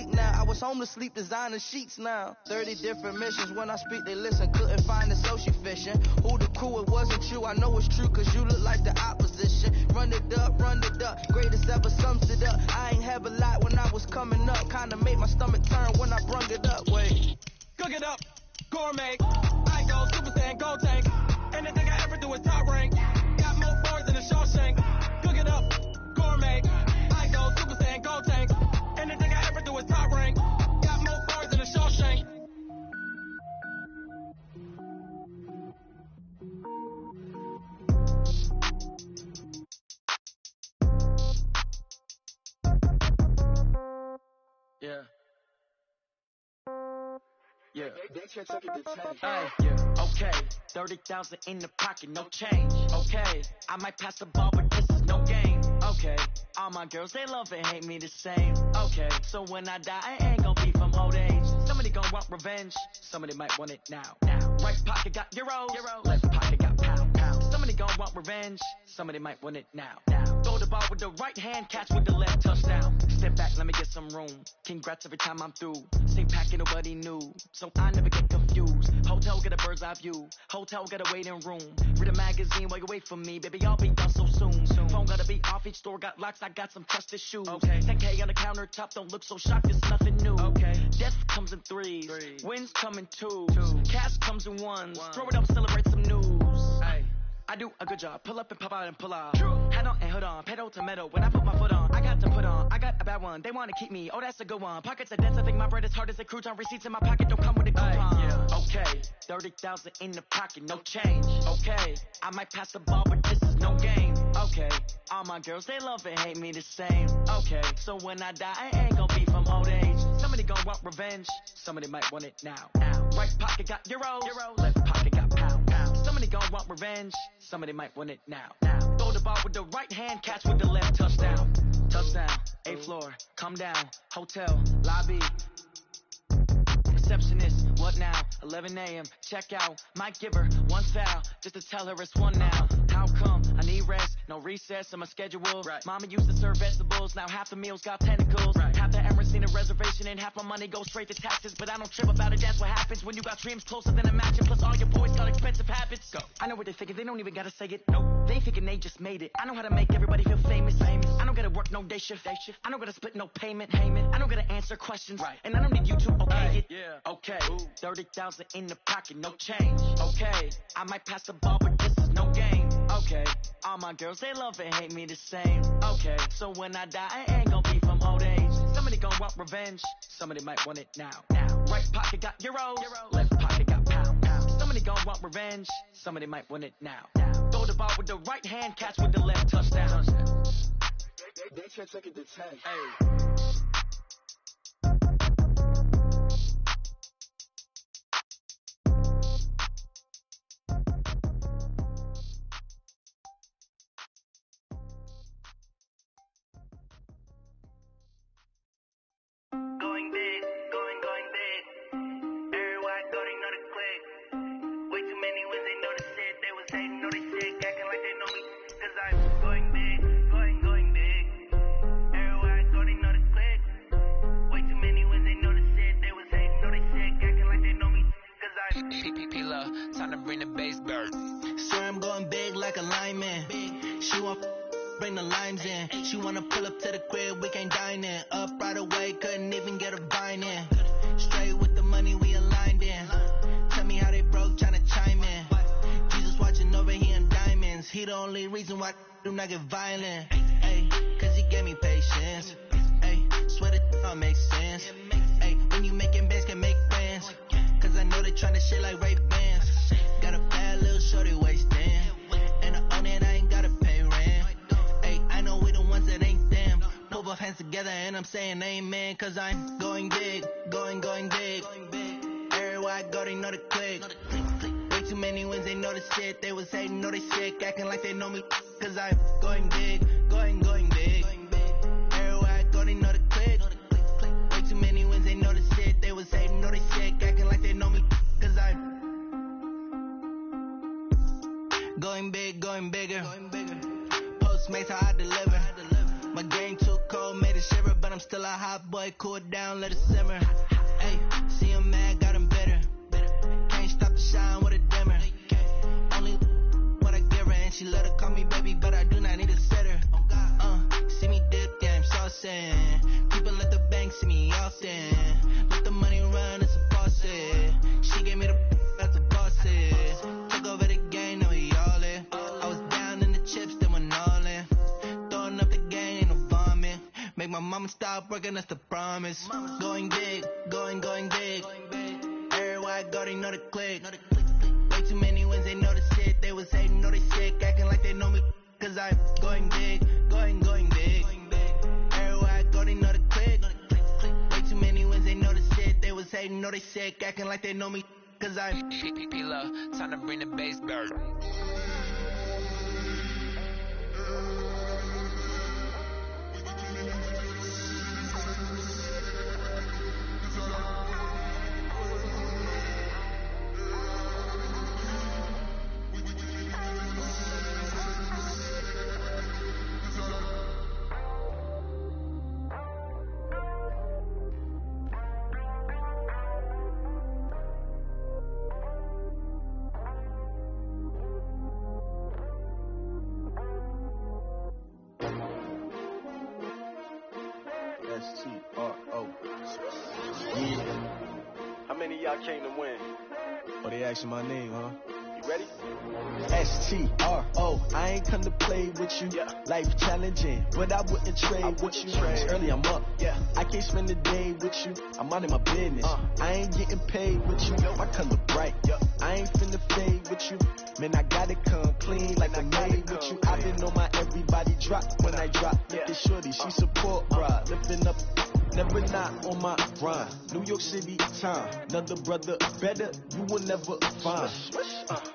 week now. I was home to sleep, designing sheets now. 30 different missions, when I speak they listen. Couldn't find it, so she fishing. Who the crew, it wasn't you, I know it's true, cause you look like the opposition. Run it up, greatest ever sums it up. I ain't have a lot when I was coming up. Kinda made my stomach turn when I brung it up. Wait, cook it up, gourmet. I go Super Saiyan, gold tank. Anything I ever do is top rank. Got more bars than a Shawshank. Cook it up, gourmet. I go Super Saiyan, gold tank. Anything I ever do is top rank. Got more bars than a Shawshank. Yeah. Yeah. Okay. 30,000 in the pocket, no change. Okay. I might pass the ball, but this is no game. Okay. All my girls, they love and hate me the same. Okay. So when I die, I ain't gonna be from old age. Somebody gonna want revenge. Somebody might want it now. Right pocket got euros. Left pocket got pound. Somebody gonna want revenge. Somebody might want it now. Throw the ball with the right hand, catch with the left, touchdown. Step back, let me get some room. Congrats every time I'm through. Same packet, nobody knew. So I never get confused. Hotel get a bird's eye view. Hotel get a waiting room. Read a magazine while you wait for me. Baby, I'll be done so soon. Phone gotta be off, each store got locks. I got some trusted shoes. Okay. 10K on the countertop, don't look so shocked, it's nothing new. Okay. Death comes in threes. Wins come in twos. Cash comes in ones. Throw it up, celebrate some news. Ay. I do a good job, pull up and pop out and pull off. Hat on and hood on, pedal to metal. When I put my foot on, I got to put on. I got a bad one, they wanna keep me. Oh, that's a good one. Pockets are dense, I think my bread is hard as a crouton. Receipts in my pocket don't come with a coupon. Yeah. Okay, 30,000 in the pocket, no change. Okay, I might pass the ball, but this is no game. Okay, all my girls, they love and hate me the same. Okay, so when I die, I ain't gonna be from old age. Somebody gonna want revenge, somebody might want it now. Right pocket got euros, left pocket got pound. Somebody gonna want revenge, somebody might want it now. Throw the ball with the right hand, catch with the left, touchdown. Touchdown, 8th floor, come down, hotel, lobby. Receptionist, what now? 11 a.m., check out. Might give her one foul, just to tell her it's one now. How come? I need rest, no recess in my schedule. Right. Mama used to serve vegetables, now half the meals got tentacles. Right. Half the Emirates need a reservation and half my money goes straight to taxes. But I don't trip about it, that's what happens when you got dreams closer than a match. And plus all your boys got expensive habits. Go. I know what they thinking, they don't even gotta say it. Nope. They thinking they just made it. I know how to make everybody feel famous. I don't gotta work no day shift. I don't gotta split no payment. I don't gotta answer questions. Right. And I don't need you to okay it. Yeah. Okay, 30,000 in the pocket, no change. Okay, I might pass the ball, but this is no game. Okay, all my girls, they love and hate me the same. Okay, so when I die, I ain't gonna be from old age. Somebody gonna want revenge, somebody might want it now. Right pocket got euros, left pocket got pound. Somebody gonna want revenge, somebody might want it now. Throw the ball with the right hand, catch with the left, touchdown. They can't take it to 10. Hey. Going big, going big. Everybody thought they know the click. Way too many wins, they know the shit. They was hating, know they sick, acting like they know me. Cause I'm going big, going big. Everybody thought they know the click. Way too many wins, they know the shit. They was hating, know they sick, acting like they know me. Cause I'm PPP love, time to bring the bass back. Sir, I'm going big like a lineman. She want bring the limes in. She wanna pull up to the crib, we can't dine in. Up right away, couldn't even get a vine in. Straight with the money we aligned in. Tell me how they broke, tryna chime in. Jesus watching over here in diamonds. He the only reason why do not get violent. Ay, cause he gave me patience. Ay, swear that don't make sense. Ay, when you making bands can make friends. Cause I know they tryna shit like Ray Bans. Got a bad little shorty wasting. And I own it, I ain't gotta pay rent. Ay, I know we the ones that ain't them. Put both hands together and I'm saying amen. Cause I'm going big, going big. Everywhere I go, they know the click. Way too many wins, they know the shit. They was hating, know they sick, acting like they know me. Cause I'm going big, going big. Everywhere I go, they know the click. Way too many wins, they know the shit. They was hating, know they sick, acting like they know me. Cause I'm going big, going bigger. Postmates how I deliver. My game too cold, made it shiver, but I'm still a hot boy, cool it down, let it simmer. Hey, see him mad, got him bitter. Can't stop the shine with a dimmer. Only what I give her, and she let her call me baby, but I do not need a sitter. See me dip, yeah, I'm saucing. People let the bank see me often. Let the money run, it's a faucet. She gave me the that's the bosses. Took over the game, now we all in. I was down in the chips, then went all in. Throwing up the game, ain't no vomit. Make my mama stop working, that's the promise. Going big, going big. Everywhere I go, they know the click. Way too many wins, they know the shit. They was hating, know they sick, acting like they know me. Cause I'm going big, going big. Everywhere I go, they know the click. Way too many wins, they know the shit. They was hating, know they sick, acting like they know me. Cause I'm P-P-P-Love, time to bring the bass back. S-T-R-O. Yeah. How many of y'all came to win? Oh, they asking my name, huh? You ready? S-T-R-O. I ain't come to play with you. Yeah. Life challenging, but I wouldn't trade with you. It's early, I'm up. Yeah. I can't spend the day with you. I'm out of my business. I ain't getting paid with you. My color bright. I ain't finna fade with you. Man, I gotta come clean like I made with you. I been on my everybody drop when I drop. Look at shorty, she support ride. Lifting up, never not on my grind. New York City time, another brother better, you will never find.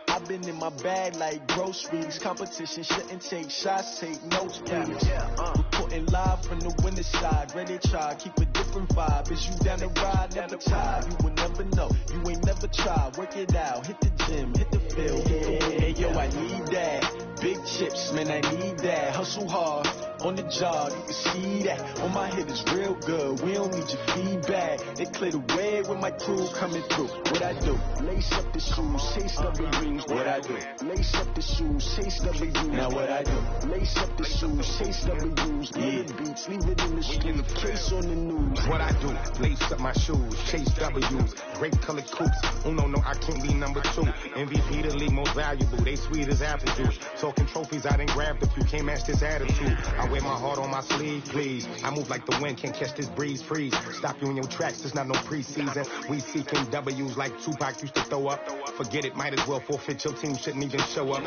I've been in my bag like groceries. Competition shouldn't take shots, take notes, please. Reporting live from the winter side. Ready to try, keep a different vibe. Is you down the ride, never tired. You will never know, you ain't never tried. Work it out, hit the gym, hit the field. Hey, yo, I need that. Big chips, man, I need that. Hustle hard, on the job, you can see that. On my head is real good, we don't need your feedback. They clear the way with my crew coming through. What I do? Lace up the shoes, chase W's. What I do? Lace up the shoes, chase W's. Now what I do? Lace up the shoes, chase W's. Yeah, beats, leave it in the street, case on the news. What I do? Lace up my shoes, chase W's. Great colored coops. Oh no, I can't be number 2. MVP the league most valuable. They sweet as apple juice. Talking trophies, I didn't grab the few. Can't match this attitude. I wear my heart on my sleeve, please. I move like the wind, can't catch this breeze, freeze. Stop you in your tracks, there's not no preseason. We seeking W's like Tupac used to throw up. Forget it, might as well forfeit. Your team shouldn't even show up.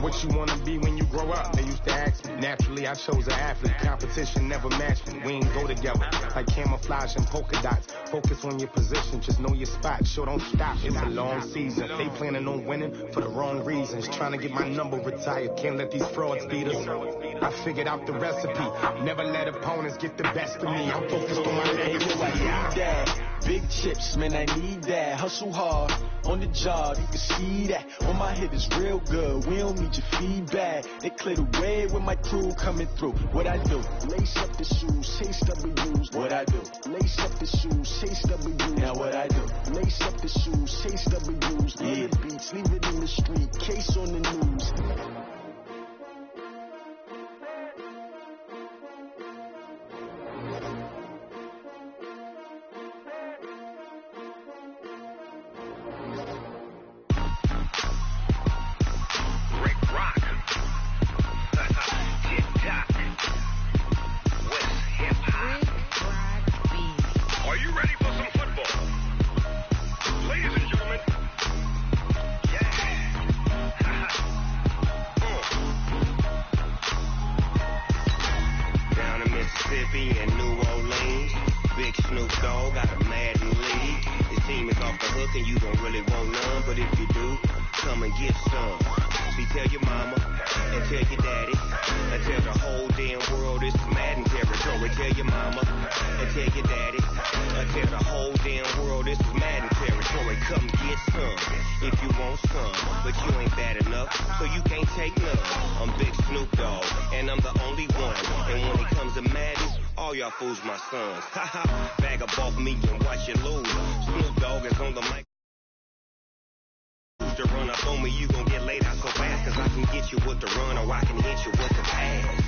What you wanna be when you grow up? They used to ask me. Naturally, I chose an athlete. Competition never matched me. We ain't go together like camouflage and polka dots. Focus on your position, just know your spot. Sure, don't stop. It's a long season. They planning on winning for the wrong reasons. Trying to get my number retired. Can't let these frauds beat us. I figured out the recipe. Never let opponents get the best of me. I'm focused on my legacy. I need that. Big chips, man, I need that. Hustle hard, on the job, you can see that. On my head is real good, we don't need your feedback. They clear the way with my crew coming through. What I do? Lace up the shoes, chase W's. What I do? Lace up the shoes, chase W's. Now what I do? Lace up the shoes, chase W's. Yeah, beats, leave it in the street, case on the news. want some, but you ain't bad enough, so you can't take none. I'm Big Snoop Dogg, and I'm the only one. And when it comes to Madden, all y'all fools my sons. Haha, bag up off me and watch you lose. Snoop Dogg is on the mic. To run up on me, you gon' get laid out so fast, cause I can get you with the run or I can hit you with the pass.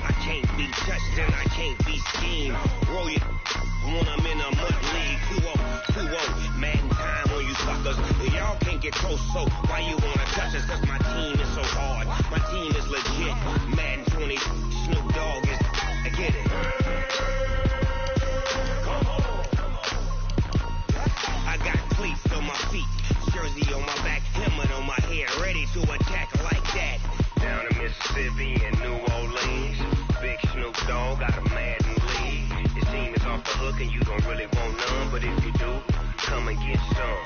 I can't be touched and I can't be schemed. Roll you when I'm in a mud league. 2-0, Madden time on you suckers. Y'all can't get close, so why you wanna touch us? Cause my team is so hard. My team is legit. Madden 20, Snoop Dogg is, I get it. I got cleats on my feet, jersey on my back, helmet on my head, ready to attack like that. Down in Mississippi and New Orleans, Big Snoop Dogg got a Madden league. Your team is off the hook and you don't really want none, but if you do, come and get some.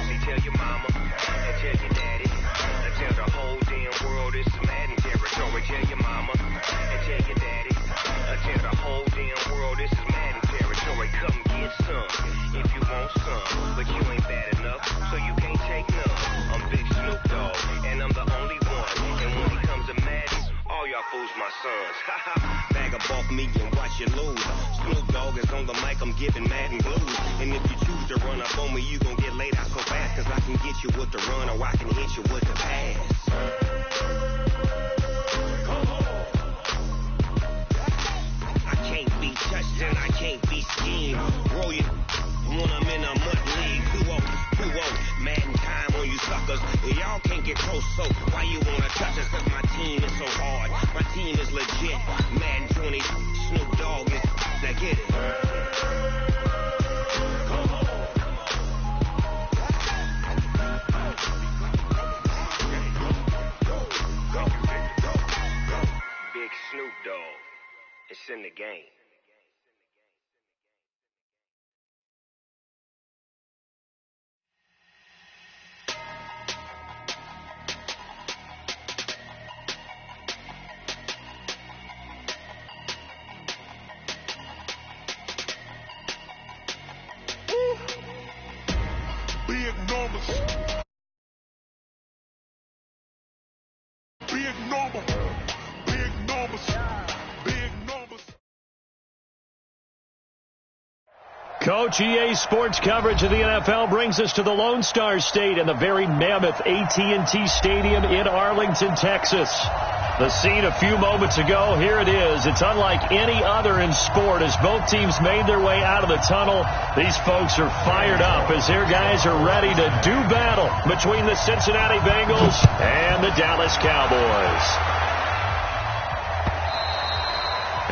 See, tell your mama and tell your daddy, and tell the whole damn world this is Madden territory. Tell your mama and tell your daddy, and tell the whole damn world this is Madden territory. Come get some if you want some, but you ain't bad enough, so you can't take none. I'm Big Snoop Dogg, and I'm the only one. And when it comes to Madden, all y'all fools my sons. Haha, bag up off me and watch you lose. Snoop Dogg is on the mic, I'm giving Madden blues. And if you choose to run up on me, you gon' get laid out so fast, cause I can get you with the run or I can hit you with the pass. I can't be touched and I can't be schemed. Roll you when I'm in a mud league. 2-0, Madden time on you suckers. Y'all can't get close, so why you wanna touch us? Cause my team is so hard. My team is legit. Madden 20, Snoop Dogg is, now get it. Big Snoop Dogg, it's in the game. Big numbers. Big numbers. Big numbers. Big numbers. Coach, EA Sports coverage of the NFL brings us to the Lone Star State and the very mammoth AT&T Stadium in Arlington, Texas. The scene a few moments ago, here it is. It's unlike any other in sport as both teams made their way out of the tunnel. These folks are fired up as their guys are ready to do battle between the Cincinnati Bengals and the Dallas Cowboys.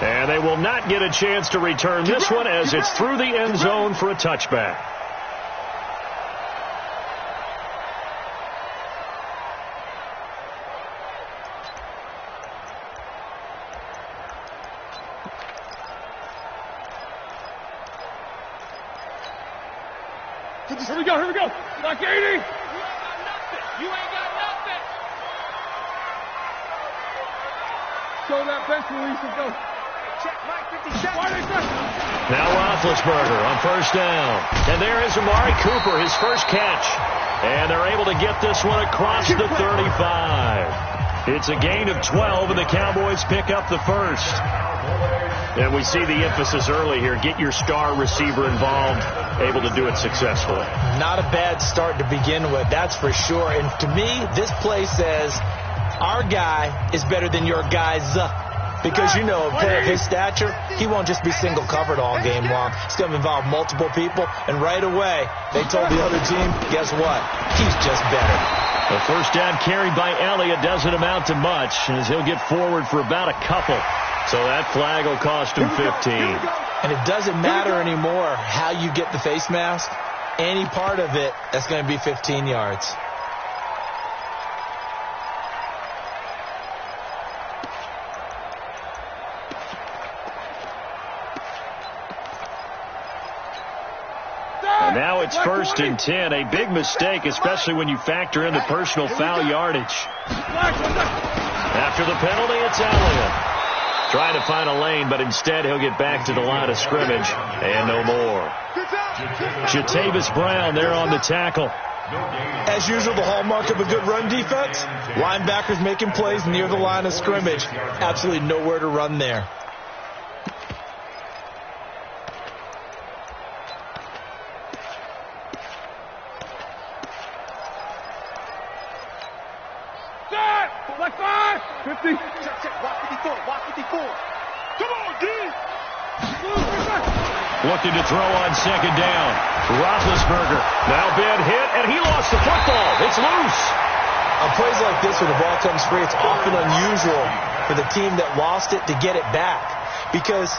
And they will not get a chance to return this one as it's through the end zone for a touchback. Here we go. Like 80. You ain't got nothing. Show that bench release and go. Check Mike 50 shots. Now Roethlisberger on first down. And there is Amari Cooper, his first catch. And they're able to get this one across the 35. It's a gain of 12, and the Cowboys pick up the first. And we see the emphasis early here. Get your star receiver involved, able to do it successfully. Not a bad start to begin with, that's for sure. And to me, this play says our guy is better than your guy's. Because, you know, a player of his stature, he won't just be single covered all game long. It's going to involve multiple people. And right away, they told the other team, guess what? He's just better. The first down carried by Elliott doesn't amount to much, as he'll get forward for about a couple. So that flag will cost him 15. And it doesn't matter anymore how you get the face mask. Any part of it, that's going to be 15 yards. And now it's 1st and 10. A big mistake, especially when you factor in the personal foul yardage. After the penalty, it's Elliott. Trying to find a lane, but instead he'll get back to the line of scrimmage and no more. Jatavis Brown there on the tackle. As usual, the hallmark of a good run defense, linebackers making plays near the line of scrimmage. Absolutely nowhere to run there. Like 5. 50. Check. Watch 54. Watch 54. Come on, D. Looking to throw on second down. Roethlisberger. Now bad hit, and he lost the football. It's loose. On plays like this, when the ball comes free, it's often unusual for the team that lost it to get it back. Because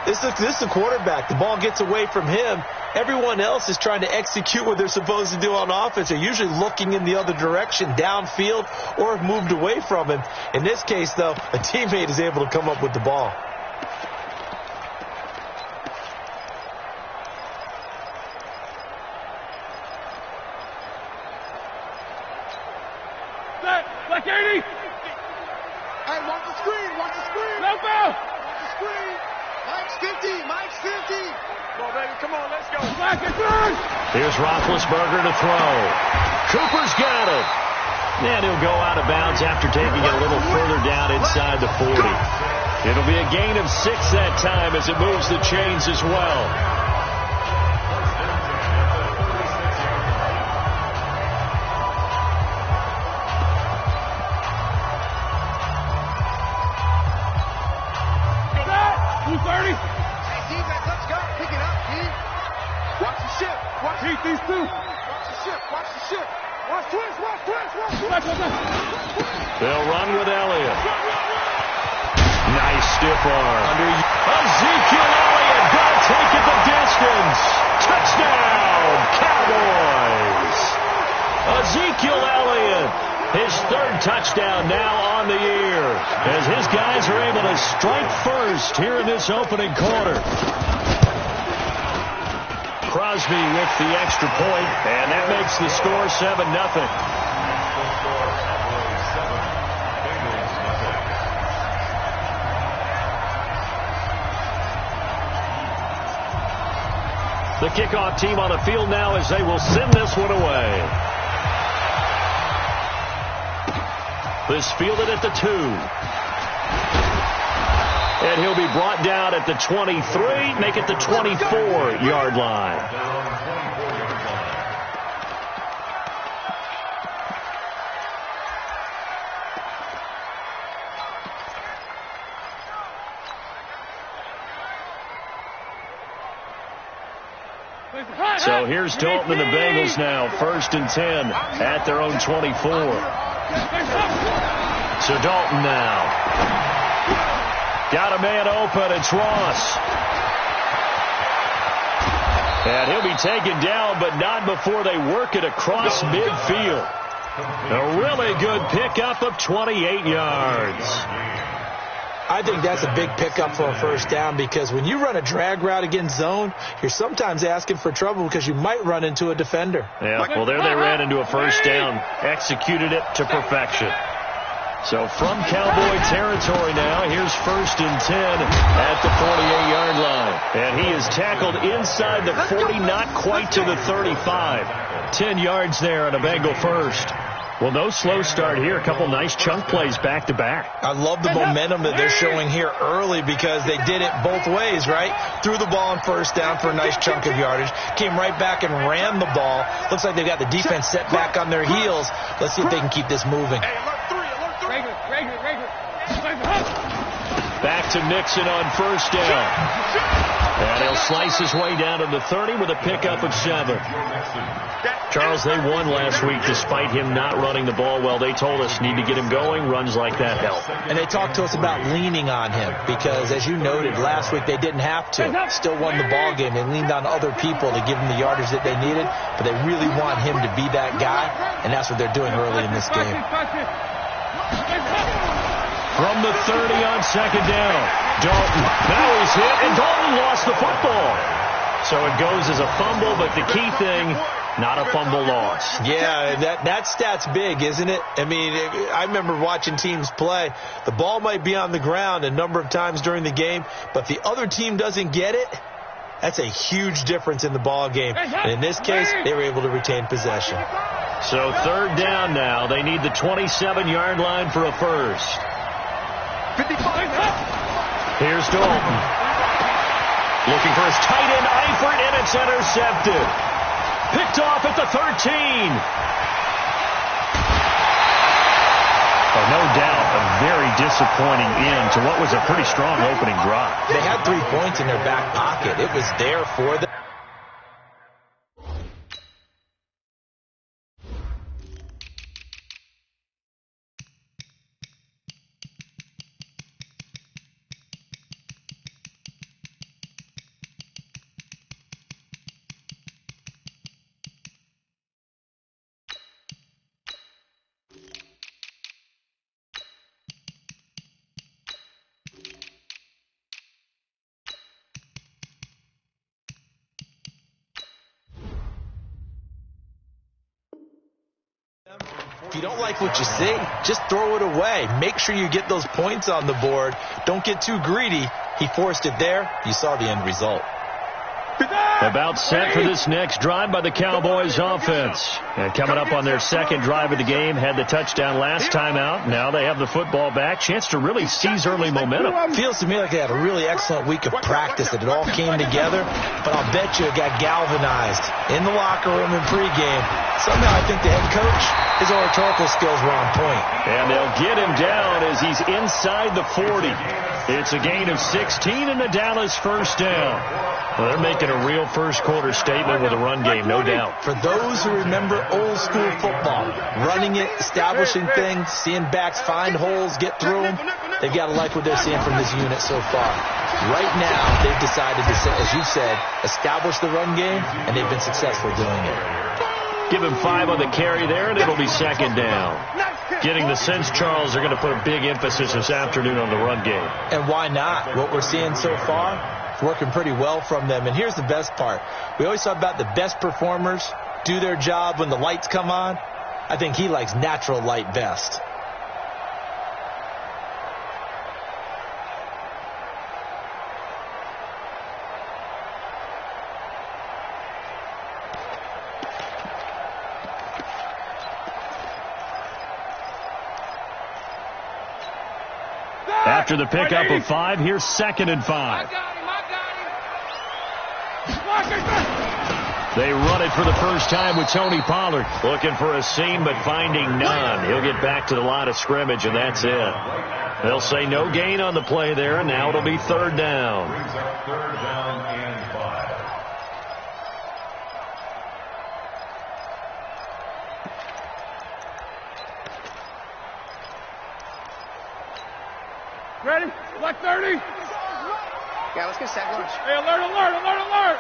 this is a quarterback. The ball gets away from him. Everyone else is trying to execute what they're supposed to do on offense. They're usually looking in the other direction, downfield, or have moved away from him. In this case, though, a teammate is able to come up with the ball. Like 80. Hey, watch the screen. Watch the screen. No foul. Watch the screen. Mike's 50. Mike's 50. Come on, baby. Come on. Let's go. Back and third. Here's Roethlisberger to throw. Cooper's got it. And he'll go out of bounds after taking it a little further down inside the 40. It'll be a gain of 6 that time as it moves the chains as well. These two. Watch the ship. Watch the ship. Watch twist. Watch twist. Watch twist. They'll run with Elliott. Nice stiff arm. Ezekiel Elliott got to take it the distance. Touchdown, Cowboys. Ezekiel Elliott, his 3rd touchdown now on the year, as his guys are able to strike first here in this opening quarter. Crosby with the extra point, and that makes the score 7-0. The kickoff team on the field now as they will send this one away. This fielded at the 2. And he'll be brought down at the 23, make it the 24-yard line. So here's Dalton and the Bengals now, 1st and 10 at their own 24. So Dalton now. Got a man open, it's Ross. And he'll be taken down, but not before they work it across midfield. A really good pickup of 28 yards. I think that's a big pickup for a first down, because when you run a drag route against zone, you're sometimes asking for trouble because you might run into a defender. Yeah, well, there they ran into a first down, executed it to perfection. So from Cowboy territory now, here's 1st and 10 at the 48-yard line. And he is tackled inside the 40, not quite to the 35. 10 yards there on a Bengal first. Well, no slow start here. A couple nice chunk plays back-to-back. I love the momentum that they're showing here early, because they did it both ways, right? Threw the ball on first down for a nice chunk of yardage. Came right back and ran the ball. Looks like they've got the defense set back on their heels. Let's see if they can keep this moving. Back to Nixon on first down. And he'll slice his way down to the 30 with a pickup of 7. Charles, they won last week despite him not running the ball well. They told us need to get him going. Runs like that help. And they talked to us about leaning on him because, as you noted, last week they didn't have to. Still won the ball game. They leaned on other people to give them the yardage that they needed, but they really want him to be that guy, and that's what they're doing early in this game. From the 30 on second down, Dalton. Now he's hit, and Dalton lost the football. So it goes as a fumble, but the key thing, not a fumble loss. Yeah, that stat's big, isn't it? I mean, I remember watching teams play. The ball might be on the ground a number of times during the game, but if the other team doesn't get it, that's a huge difference in the ball game. And in this case, they were able to retain possession. So third down now. They need the 27-yard line for a first. 55. Here's Dalton. Looking for his tight end, Eifert, and it's intercepted. Picked off at the 13. Oh, no doubt, a very disappointing end to what was a pretty strong opening drive. They had 3 points in their back pocket. It was there for them. If you don't like what you see, just throw it away. Make sure you get those points on the board. Don't get too greedy. He forced it there. You saw the end result. About set for this next drive by the Cowboys offense. And coming up on their second drive of the game, had the touchdown last time out. Now they have the football back. Chance to really seize early momentum. Feels to me like they had a really excellent week of practice, that it all came together. But I'll bet you it got galvanized in the locker room in pregame. Somehow I think the head coach, his oratorical skills were on point. And they'll get him down as he's inside the 40. It's a gain of 16 in the Dallas first down. Well, they're making a real first-quarter statement with a run game, no doubt. For those who remember old-school football, running it, establishing things, seeing backs find holes, get through them, they've got to like what they're seeing from this unit so far. Right now, they've decided to, as you said, establish the run game, and they've been successful doing it. Give him 5 on the carry there, and it'll be second down. Getting the sense, Charles, they're going to put a big emphasis this afternoon on the run game. And why not? What we're seeing so far, it's working pretty well from them. And here's the best part. We always talk about the best performers do their job when the lights come on. I think he likes natural light best. After the pickup of 5, here's second and 5. They run it for the first time with Tony Pollard. Looking for a seam, but finding none. He'll get back to the line of scrimmage, and that's it. They'll say no gain on the play there, and now it'll be third down. Third down and 5. Ready? Like 30? Yeah, let's get set lunch. Hey, alert, alert, alert, alert!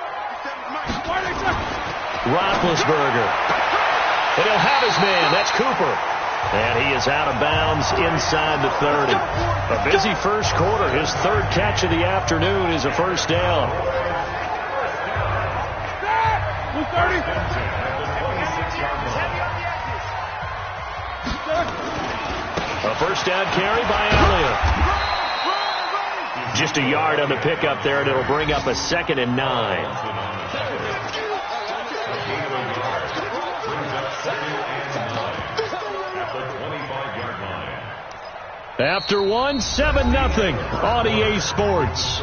Roethlisberger. And he'll have his man. That's Cooper. And he is out of bounds inside the 30. A busy first quarter. His third catch of the afternoon is a first down. 30. A first down carry by Elliott. Just a yard on the pickup there, and it'll bring up a 2nd and 9. After 1, 7-0 on EA Sports.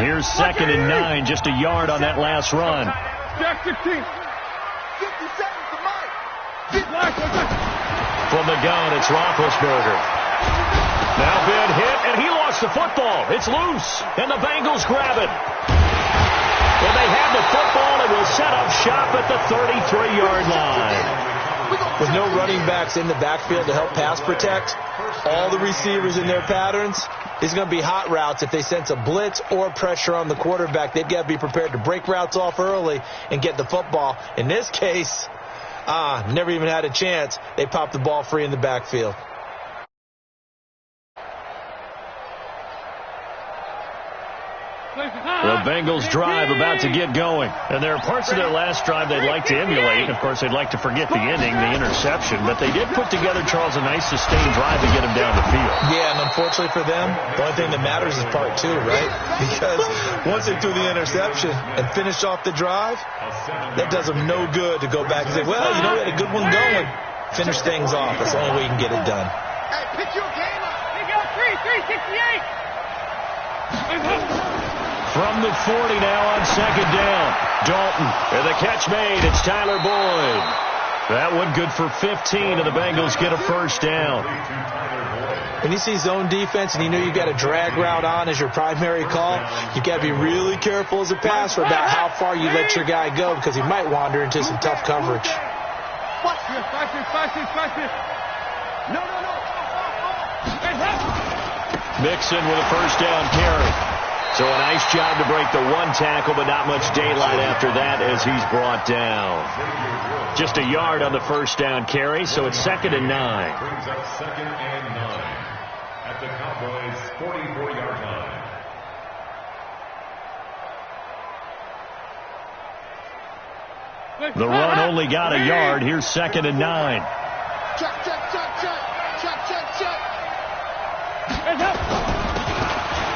Here's 2nd and 9, just a yard on that last run. Jack 16. 50 seconds to Mike. From the gun, it's Roethlisberger. Now been hit, and he lost the football. It's loose, and the Bengals grab it. And they have the football and will set up shop at the 33-yard line. with no running backs in the backfield to help pass protect, all the receivers in their patterns, it's going to be hot routes. If they sense a blitz or pressure on the quarterback, they've got to be prepared to break routes off early and get the football. In this case, never even had a chance. They popped the ball free in the backfield. The Bengals drive about to get going. And there are parts of their last drive they'd like to emulate. Of course, they'd like to forget the ending, the interception. But they did put together, Charles, a nice sustained drive to get them down the field. Yeah, and unfortunately for them, the only thing that matters is part two, right? Because once they threw the interception and finished off the drive, that does them no good to go back and say, well, we had a good one going. Finish things off. That's the only way you can get it done. Hey, pick your game up. They got 368. From the 40 now on second down. Dalton, and the catch made. It's Tyler Boyd. That one good for 15, and the Bengals get a first down. When you see zone defense and you know you've got a drag route on as your primary call, you've got to be really careful as a passer about how far you let your guy go because he might wander into some tough coverage. Watch this. No. Mixon with a first down carry. So a nice job to break the one tackle, but not much daylight after that as he's brought down. Just a yard on the first down carry, so it's 2nd and 9. Brings up 2nd and 9 at the Cowboys' 44-yard line. The run only got a yard. Here's 2nd and 9. Check.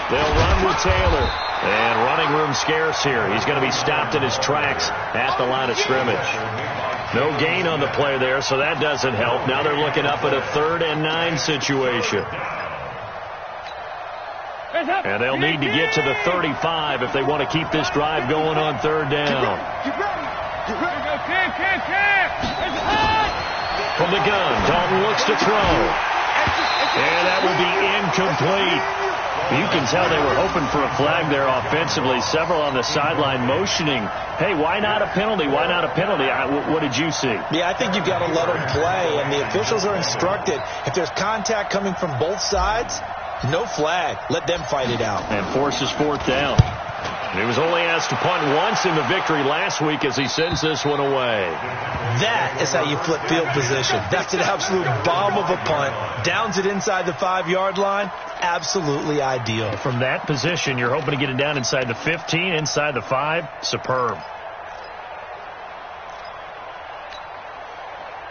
They'll run with Taylor. And running room scarce here. He's going to be stopped in his tracks at the line of scrimmage. No gain on the play there, so that doesn't help. Now they're looking up at a 3rd and 9 situation. And they'll need to get to the 35 if they want to keep this drive going on 3rd down. From the gun, Dalton looks to throw. And that will be incomplete. You can tell they were hoping for a flag there offensively. Several on the sideline motioning, hey, why not a penalty? Why not a penalty? What did you see? Yeah, I think you've got to let them play, and the officials are instructed. If there's contact coming from both sides, no flag. Let them fight it out. And forces 4th down. He was only asked to punt once in the victory last week as he sends this one away. That is how you flip field position. That's an absolute bomb of a punt. Downs it inside the 5-yard line. Absolutely ideal. From that position, you're hoping to get it down inside the 15, inside the 5. Superb.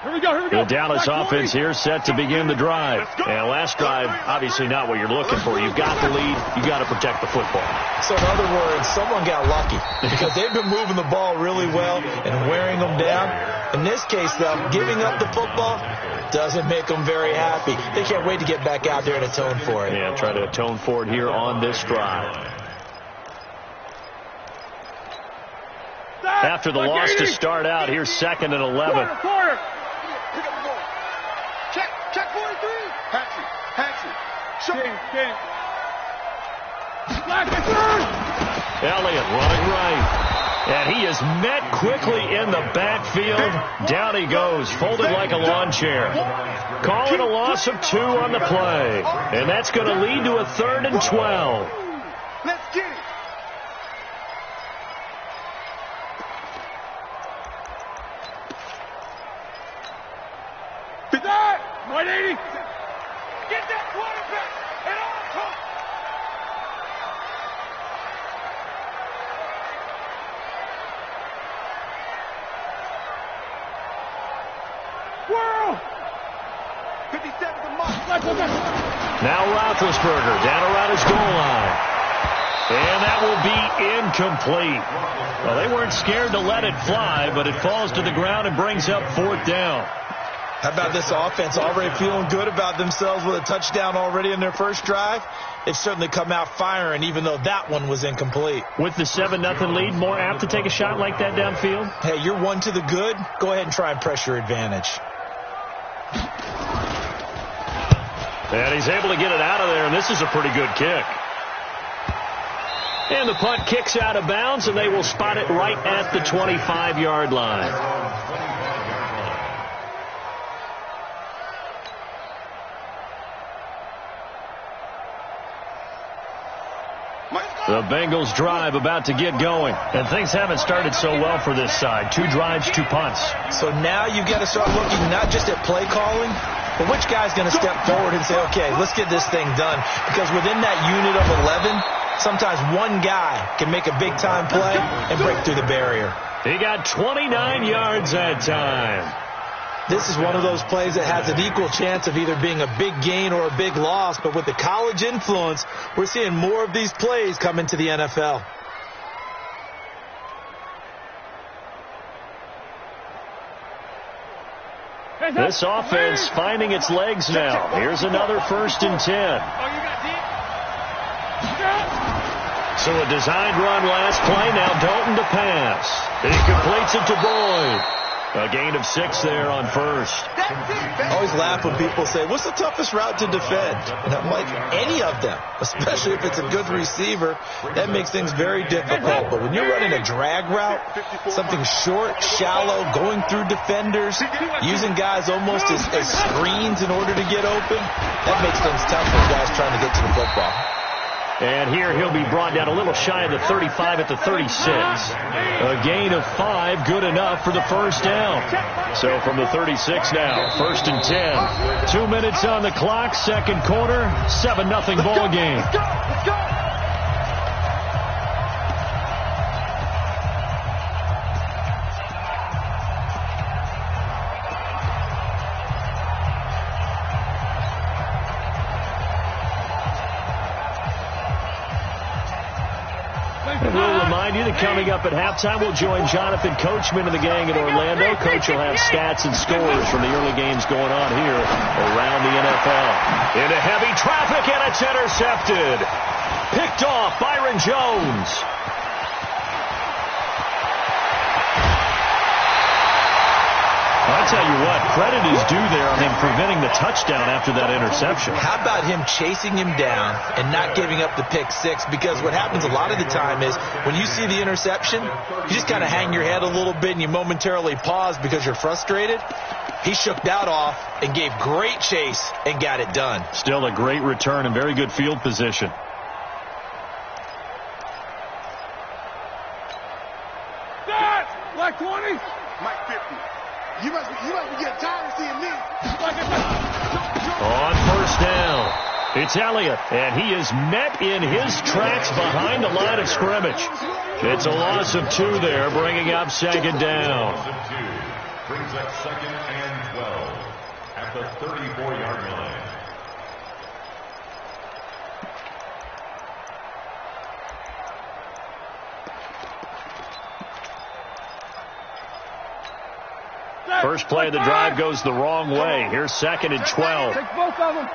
Here we go. The Dallas offense here set to begin the drive. And last drive, obviously not what you're looking for. You've got the lead. You've got to protect the football. So in other words, someone got lucky because they've been moving the ball really well and wearing them down. In this case, though, giving up the football doesn't make them very happy. They can't wait to get back out there and atone for it. Yeah, try to atone for it here on this drive. After the loss to start out, here's 2nd and 11. Quarter. Pick up the ball. Check 43. Hatchet. Show. Elliott running right. And he is met quickly in the backfield. Down he goes, folded like a lawn chair. Calling a loss of 2 on the play. And that's going to lead to a 3rd and 12. Let's get it. Get that! 180! Get that quarterback at all costs! Squirrel! 57's a must. Now Roethlisberger down around his goal line. And that will be incomplete. Well, they weren't scared to let it fly, but it falls to the ground and brings up 4th down. How about this offense already feeling good about themselves with a touchdown already in their first drive? They've certainly come out firing, even though that one was incomplete. With the 7-0 lead, more apt to take a shot like that downfield? Hey, you're 1 to the good. Go ahead and try and press your advantage. And he's able to get it out of there, and this is a pretty good kick. And the punt kicks out of bounds, and they will spot it right at the 25-yard line. The Bengals drive about to get going. And things haven't started so well for this side. 2 drives, 2 punts. So now you've got to start looking not just at play calling, but which guy's going to step forward and say, okay, let's get this thing done. Because within that unit of 11, sometimes one guy can make a big-time play and break through the barrier. He got 29 yards that time. This is one of those plays that has an equal chance of either being a big gain or a big loss. But with the college influence, we're seeing more of these plays come into the NFL. This offense finding its legs now. Here's another 1st and 10. So a designed run last play. Now Dalton to pass. He completes it to Boyd. A gain of 6 there on 1st. I always laugh when people say, what's the toughest route to defend? And I'm like, any of them, especially if it's a good receiver. That makes things very difficult. But when you're running a drag route, something short, shallow, going through defenders, using guys almost as screens in order to get open, that makes things tough for guys trying to get to the football. And here he'll be brought down a little shy of the 35 at the 36. A gain of 5, good enough for the 1st down. So from the 36 now, 1st and 10. 2 minutes on the clock, 2nd quarter, 7-0 ball game. Let's go! We'll remind you that coming up at halftime, we'll join Jonathan Coachman and the gang in Orlando. Coach will have stats and scores from the early games going on here around the NFL. Into heavy traffic, and it's intercepted. Picked off Byron Jones. I'll tell you what, credit is due there on him preventing the touchdown after that interception. How about him chasing him down and not giving up the pick 6? Because what happens a lot of the time is when you see the interception, you just kind of hang your head a little bit and you momentarily pause because you're frustrated. He shook that off and gave great chase and got it done. Still a great return and very good field position. Like 20? Mike 50. You must be getting tired of seeing me. On 1st down, it's Elliott, and he is met in his tracks behind the line of scrimmage. It's a loss of 2 there, bringing up 2nd down. Brings up 2nd and 12 at the 34-yard line. First play of the drive goes the wrong way. Here's 2nd and 12. Take both of them.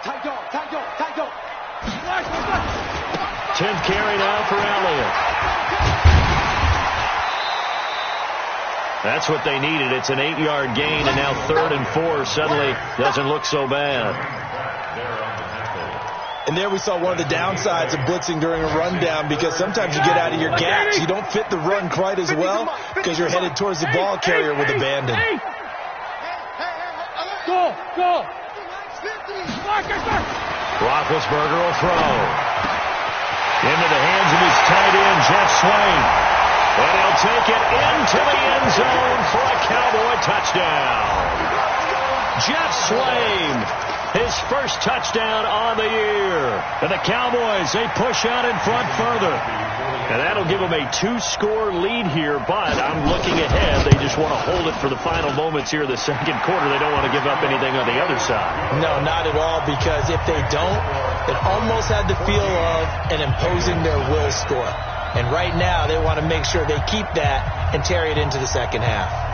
Tight go. 10th carry now for Elliott. That's what they needed. It's an 8-yard gain, and now 3rd and 4 suddenly doesn't look so bad. And there we saw one of the downsides of blitzing during a rundown, because sometimes you get out of your gaps. You don't fit the run quite as well because you're headed towards the ball carrier with abandon. Go. Roethlisberger will throw. Into the hands of his tight end, Jeff Swain. And he'll take it into the end zone for a Cowboy touchdown. Jeff Swain, his first touchdown on the year. And the Cowboys, they push out in front further. And that'll give them a 2-score lead here, but I'm looking ahead. They just want to hold it for the final moments here of the 2nd quarter. They don't want to give up anything on the other side. No, not at all, because if they don't, it almost had the feel of an imposing their will score. And right now, they want to make sure they keep that and carry it into the 2nd half.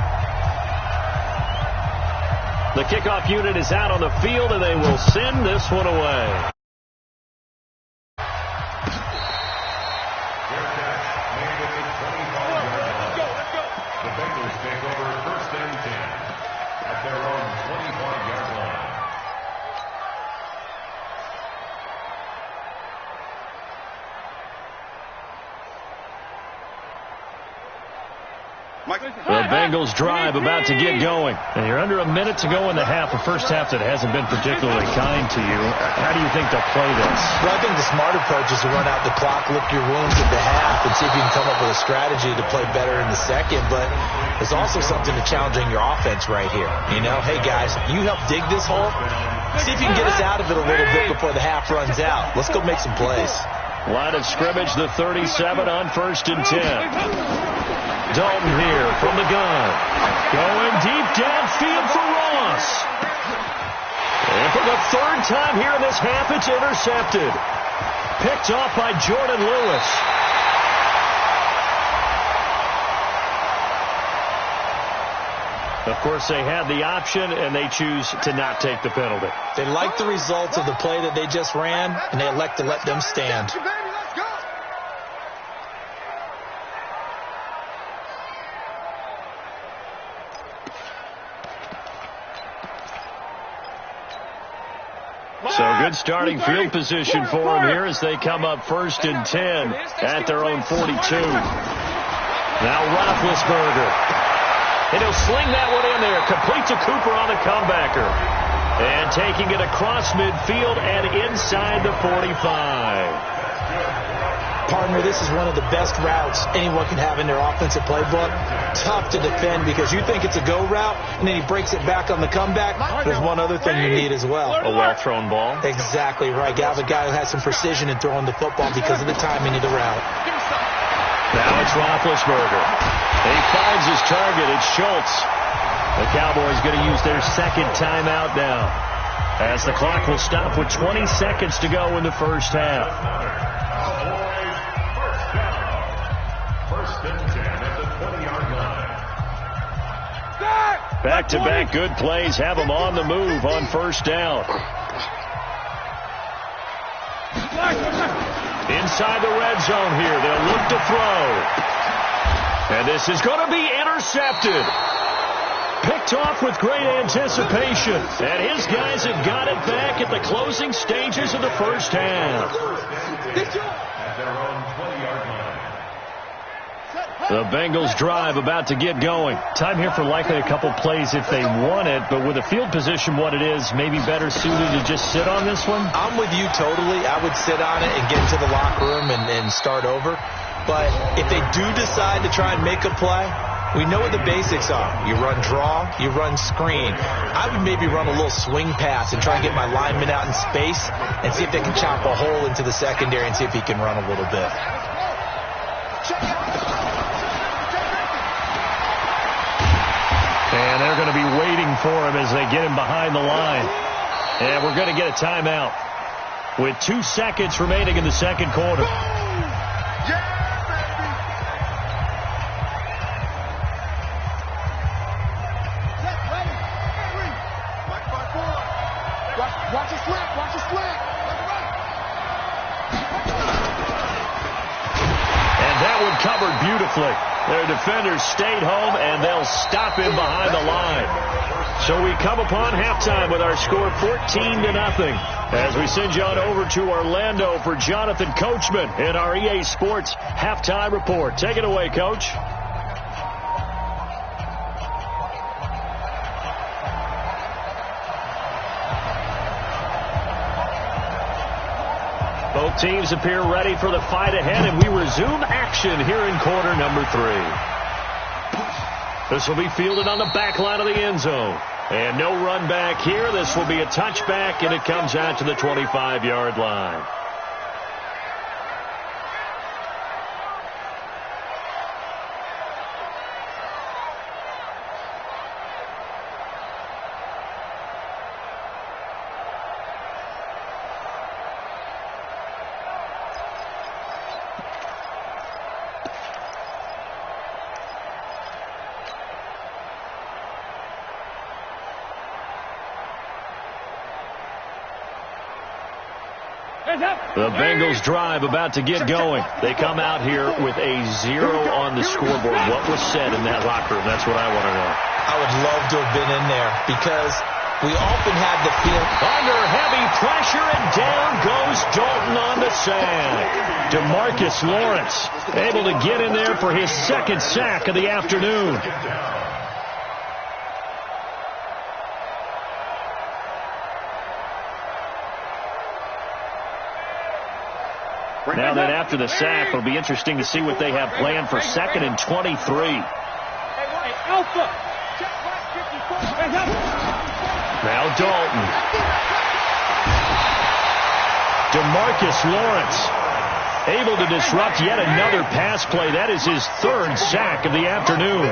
The kickoff unit is out on the field, and they will send this one away. The Bengals take over 1st and 10 at their own 25-yard line. The Bengals drive about to get going. And you're under a minute to go in the half, a first half that hasn't been particularly kind to you. How do you think they'll play this? Well, I think the smart approach is to run out the clock, lick your wounds at the half, and see if you can come up with a strategy to play better in the second. But there's also something to challenging your offense right here. You know, hey, guys, you help dig this hole. See if you can get us out of it a little bit before the half runs out. Let's go make some plays. Line of scrimmage, the 37 on 1st and 10. Dalton here from the gun. Going deep downfield for Ross. And for the 3rd time here in this half, it's intercepted. Picked off by Jordan Lewis. Of course, they had the option, and they choose to not take the penalty. They like the results of the play that they just ran, and they elect to let them stand. So good starting field position for them here as they come up 1st and 10 at their own 42. Now Roethlisberger. And he'll sling that one in there. Complete to Cooper on the comebacker. And taking it across midfield and inside the 45. Partner, this is one of the best routes anyone can have in their offensive playbook. Tough to defend because you think it's a go route, and then he breaks it back on the comeback. There's one other thing you need as well. A well-thrown ball. Exactly right. You have a guy who has some precision in throwing the football because of the timing of the route. Now it's Roethlisberger. He finds his target. It's Schultz. The Cowboys going to use their 2nd timeout now, as the clock will stop with 20 seconds to go in the first half. Back-to-back good plays have them on the move on 1st down. Inside the red zone here, they'll look to throw. And this is going to be intercepted. Picked off with great anticipation. And his guys have got it back at the closing stages of the first half. At their own 20-yard line. The Bengals drive about to get going. Time here for likely a couple plays if they want it, but with the field position what it is, maybe better suited to just sit on this one? I'm with you totally. I would sit on it and get into the locker room and start over. But if they do decide to try and make a play, we know what the basics are. You run draw, you run screen. I would maybe run a little swing pass and try and get my lineman out in space and see if they can chop a hole into the secondary and see if he can run a little bit. And they're going to be waiting for him as they get him behind the line. And we're going to get a timeout with 2 seconds remaining in the second quarter. Watch your slant, watch your slant. And that one covered beautifully. Their defenders stayed home, and they'll stop him behind the line. So we come upon halftime with our score 14-0. As we send you on over to Orlando for Jonathan Coachman in our EA Sports halftime report. Take it away, Coach. Both teams appear ready for the fight ahead, and we resume action here in quarter number 3. This will be fielded on the back line of the end zone. And no run back here. This will be a touchback, and it comes out to the 25-yard line. The Bengals drive about to get going. They come out here with a 0 on the scoreboard. What was said in that locker room? That's what I want to know. I would love to have been in there because we often have the feel. Under heavy pressure, and down goes Dalton on the sack. DeMarcus Lawrence able to get in there for his second sack of the afternoon. Now then, after the sack, it'll be interesting to see what they have planned for 2nd and 23. Now Dalton. DeMarcus Lawrence able to disrupt yet another pass play. That is his 3rd sack of the afternoon.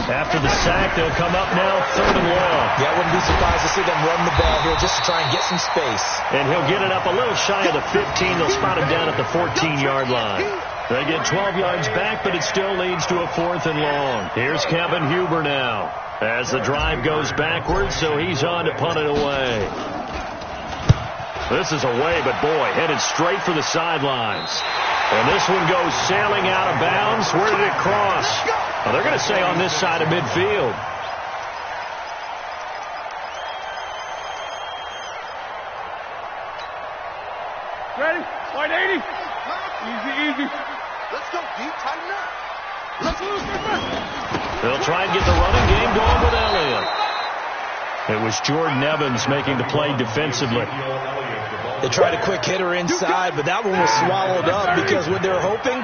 After the sack, they'll come up now 3rd and long. Yeah, I wouldn't be surprised to see them run the ball here just to try and get some space. And he'll get it up a little shy of the 15. They'll spot him down at the 14-yard line. They get 12 yards back, but it still leads to a 4th and long. Here's Kevin Huber now as the drive goes backwards, so he's on to punt it away. This is away, but boy, headed straight for the sidelines. And this one goes sailing out of bounds. Where did it cross? Well, they're going to say on this side of midfield. Ready? Wide 80. Easy. Let's go, Pete. Tighten up. Let's lose. They'll try and get the running game going with Elliott. It was Jordan Evans making the play defensively. They tried a quick hitter inside, but that one was swallowed up because what they're hoping,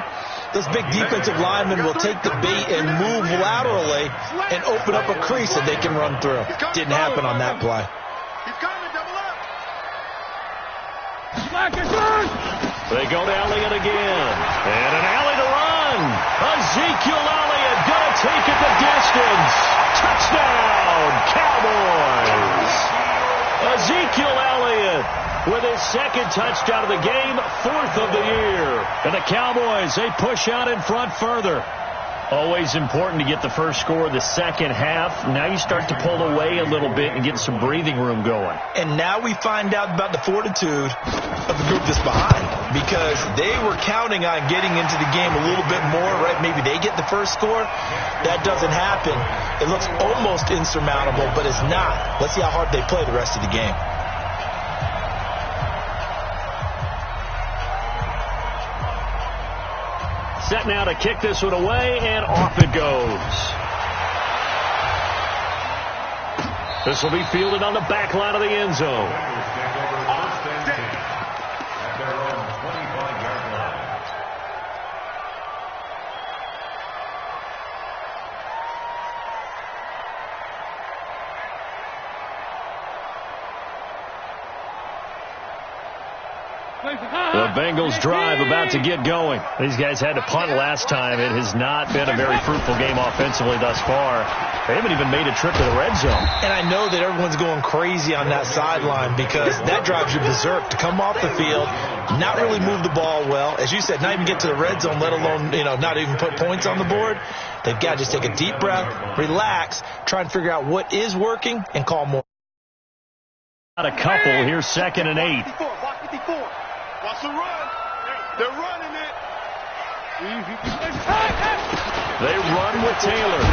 those big defensive linemen will take the bait and move laterally and open up a crease that they can run through. Didn't happen on that play. They go to Elliott again. And an alley to run. Ezekiel Elliott going to take it the distance. Touchdown, Cowboys. Ezekiel Elliott with his 2nd touchdown of the game, 4th of the year. And the Cowboys, they push out in front further. Always important to get the first score of the second half. Now you start to pull away a little bit and get some breathing room going. And now we find out about the fortitude of the group that's behind, because they were counting on getting into the game a little bit more, right? Maybe they get the first score. That doesn't happen. It looks almost insurmountable, but it's not. Let's see how hard they play the rest of the game. Set now to kick this one away, and off it goes. This will be fielded on the back line of the end zone. The Bengals drive about to get going. These guys had to punt last time. It has not been a very fruitful game offensively thus far. They haven't even made a trip to the red zone. And I know that everyone's going crazy on that sideline because that drives you berserk to come off the field, not really move the ball well. As you said, not even get to the red zone, let alone, not even put points on the board. They've got to just take a deep breath, relax, try and figure out what is working, and call more. Got a couple. Here's 2nd and 8. Watch the run. They're running it. They run with Taylor.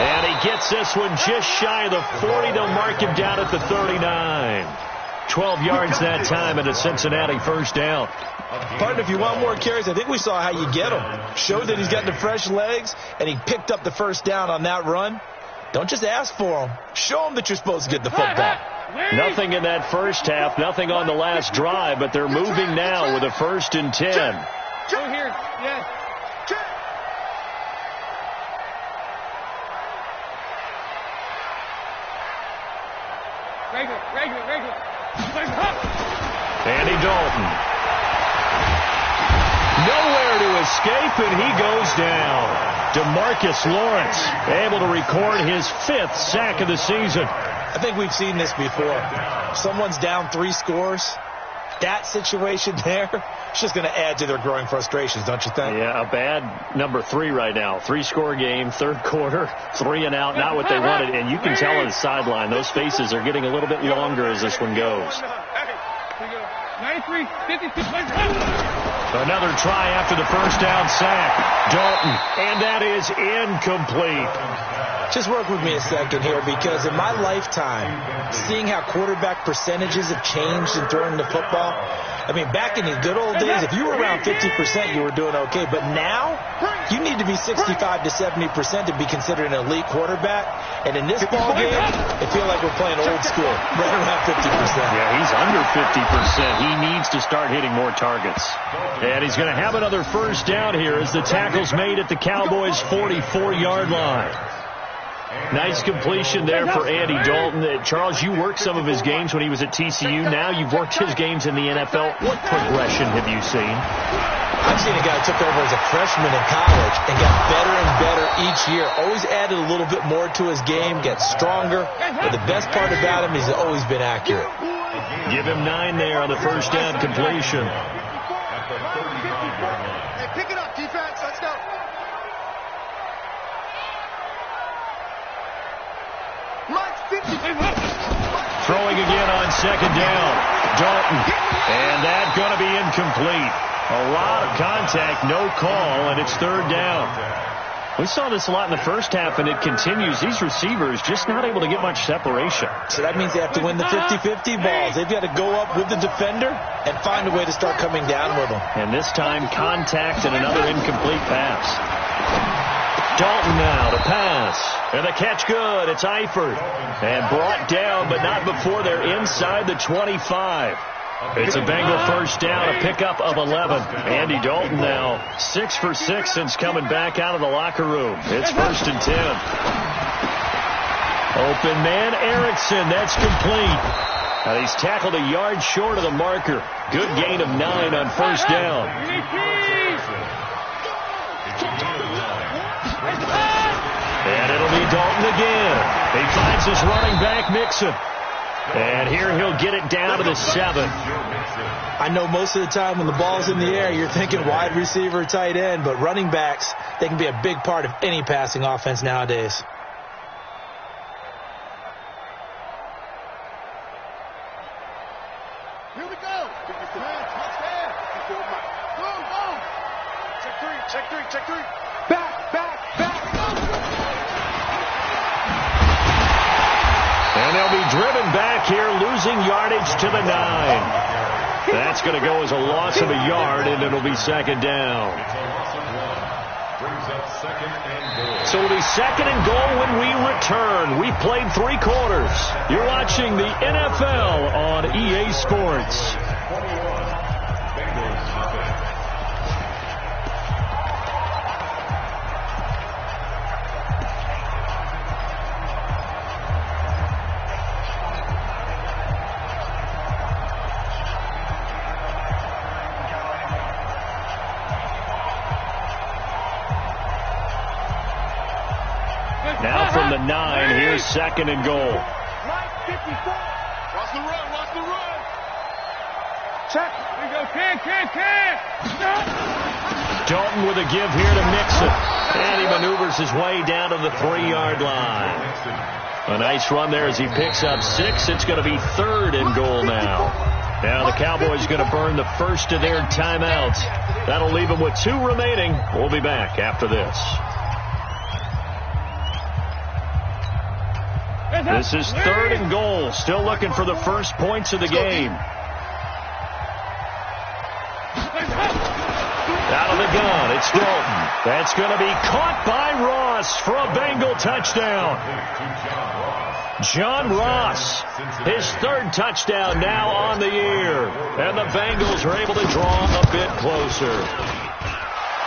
And he gets this one just shy of the 40. They'll mark him down at the 39. 12 yards that time and a Cincinnati first down. Partner, if you want more carries, I think we saw how you get him. Showed that he's got the fresh legs, and he picked up the first down on that run. Don't just ask for him. Show him that you're supposed to get the football. Nothing in that first half, nothing on the last drive, but they're moving now with a 1st and 10. Go here, yes. Regular. Andy Dalton. Nowhere to escape, and he goes down. DeMarcus Lawrence able to record his 5th sack of the season. I think we've seen this before. Someone's down 3 scores. That situation there, it's just going to add to their growing frustrations, don't you think? Yeah, a bad number 3 right now. 3-score game, 3rd quarter, 3 and out, not what they wanted. And you can tell on the sideline, those faces are getting a little bit longer as this one goes. 93, 52, Another try after the first down sack. Dalton, and that is incomplete. Just work with me a second here, because in my lifetime, seeing how quarterback percentages have changed in throwing the football, I mean, back in the good old days, if you were around 50%, you were doing okay. But now, you need to be 65 to 70% to be considered an elite quarterback. And in this ball game, I feel like we're playing old school, right around 50%. Yeah, he's under 50%. He needs to start hitting more targets. And he's going to have another first down here as the tackle's made at the Cowboys' 44-yard line. Nice completion there for Andy Dalton. Charles, you worked some of his games when he was at TCU. Now you've worked his games in the NFL. What progression have you seen? I've seen a guy who took over as a freshman in college and got better and better each year. Always added a little bit more to his game, gets stronger. But the best part about him is he's always been accurate. Give him 9 there on the first down completion. Hey, pick it up, defense. Let's go. Throwing again on second down. Dalton. And that's going to be incomplete. A lot of contact, no call, and it's third down. We saw this a lot in the first half, and it continues. These receivers just not able to get much separation. So that means they have to win the 50-50 balls. They've got to go up with the defender and find a way to start coming down with them. And this time, contact and another incomplete pass. Dalton now to pass. And the catch good. It's Eifert. And brought down, but not before they're inside the 25. It's a Bengal first down, a pickup of 11. Andy Dalton now 6 for 6 since coming back out of the locker room. It's 1st and 10. Open man, Erickson. That's complete. Now he's tackled a yard short of the marker. Good gain of 9 on first down. And it'll be Dalton again. He finds his running back, Mixon. And here he'll get it down to the 7. I know most of the time when the ball's in the air, you're thinking wide receiver, tight end, but running backs, they can be a big part of any passing offense nowadays. Here we go. Check three. Back. And they'll be driven back here, losing yardage to the 9. That's going to go as a loss of a yard, and it'll be second down. So it'll be second and goal when we return. We've played 3 quarters. You're watching the NFL on EA Sports. Now from the 9, here's second and goal. Watch the run. Check. Here we go. Can. Dalton with a give here to Mixon. And he maneuvers his way down to the 3-yard line. A nice run there as he picks up 6. It's going to be third and goal now. Now the Cowboys going to burn the first of their timeouts. That'll leave them with 2 remaining. We'll be back after this. This is third and goal. Still looking for the first points of the game. Out of the gun, it's Dalton. That's going to be caught by Ross for a Bengal touchdown. John Ross, his 3rd touchdown now on the year. And the Bengals are able to draw a bit closer.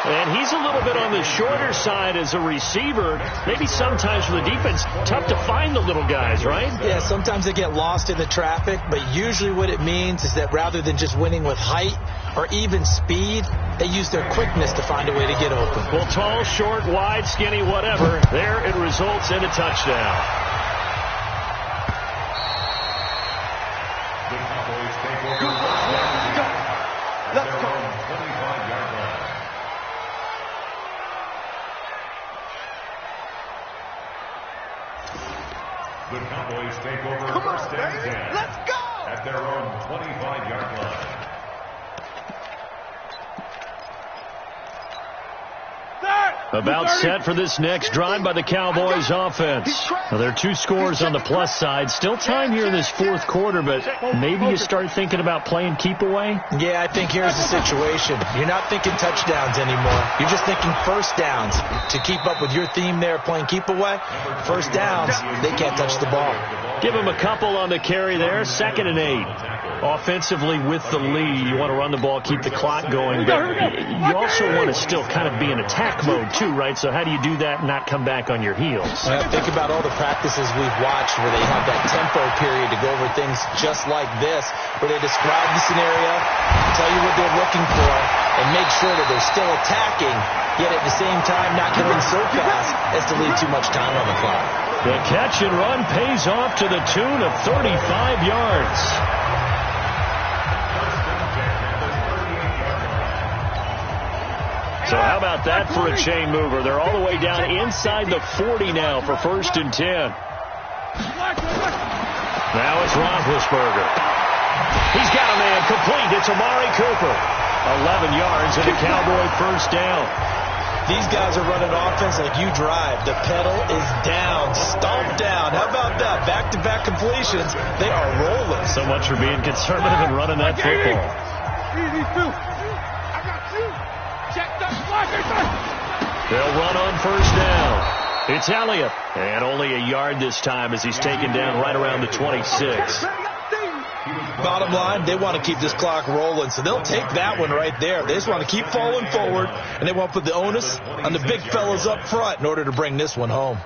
And he's a little bit on the shorter side as a receiver. Maybe sometimes for the defense, tough to find the little guys, right? Yeah, sometimes they get lost in the traffic, but usually what it means is that rather than just winning with height or even speed, they use their quickness to find a way to get open. Well, tall, short, wide, skinny, whatever, there it results in a touchdown. Let's go. The Cowboys take over first and 10. Let's go! At their own 25-yard line. About set for this next drive by the Cowboys offense. Now, there are 2 scores on the plus side. Still time here in this fourth quarter, but maybe you start thinking about playing keep away? Yeah, I think here's the situation. You're not thinking touchdowns anymore. You're just thinking first downs. To keep up with your theme there, playing keep away, first downs, they can't touch the ball. Give them a couple on the carry there. 2nd and 8. Offensively with the lead, you want to run the ball, keep the clock going, but you also want to still kind of be in attack mode too, right? So how do you do that and not come back on your heels? Well, think about all the practices we've watched where they have that tempo period to go over things just like this, where they describe the scenario, tell you what they're looking for, and make sure that they're still attacking, yet at the same time not going so fast as to leave too much time on the clock. The catch and run pays off to the tune of 35 yards. So how about that for a chain mover? They're all the way down inside the 40 now for 1st and 10. Now it's Roethlisberger. He's got a man complete. It's Amari Cooper. 11 yards and a Cowboy first down. These guys are running offense like you drive. The pedal is down, stomped down. How about that? Back-to-back completions. They are rolling. So much for being conservative and running that football. They'll run on first down. It's Elliott. And only a yard this time as he's taken down right around the 26. Bottom line, they want to keep this clock rolling, so they'll take that one right there. They just want to keep falling forward, and they want to put the onus on the big fellas up front in order to bring this one home.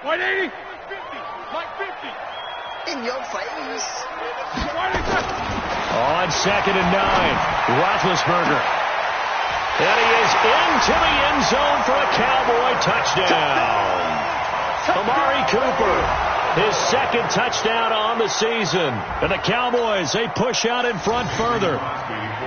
180. In your face. On 2nd and 9, Roethlisberger. And he is into the end zone for a Cowboy touchdown. Amari Cooper, his 2nd touchdown on the season. And the Cowboys, they push out in front further.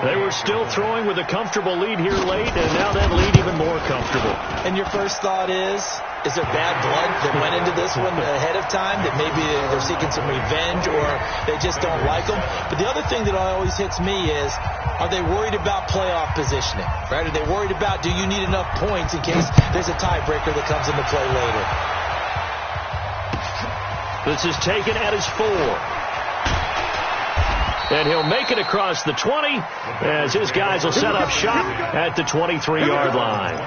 They were still throwing with a comfortable lead here late, and now that lead even more comfortable. And your first thought is there bad blood that went into this one ahead of time, that maybe they're seeking some revenge or they just don't like them? But the other thing that always hits me is, are they worried about playoff positioning? Right? Are they worried about, do you need enough points in case there's a tiebreaker that comes into play later? This is taken at his 4. And he'll make it across the 20 as his guys will set up shop at the 23-yard line.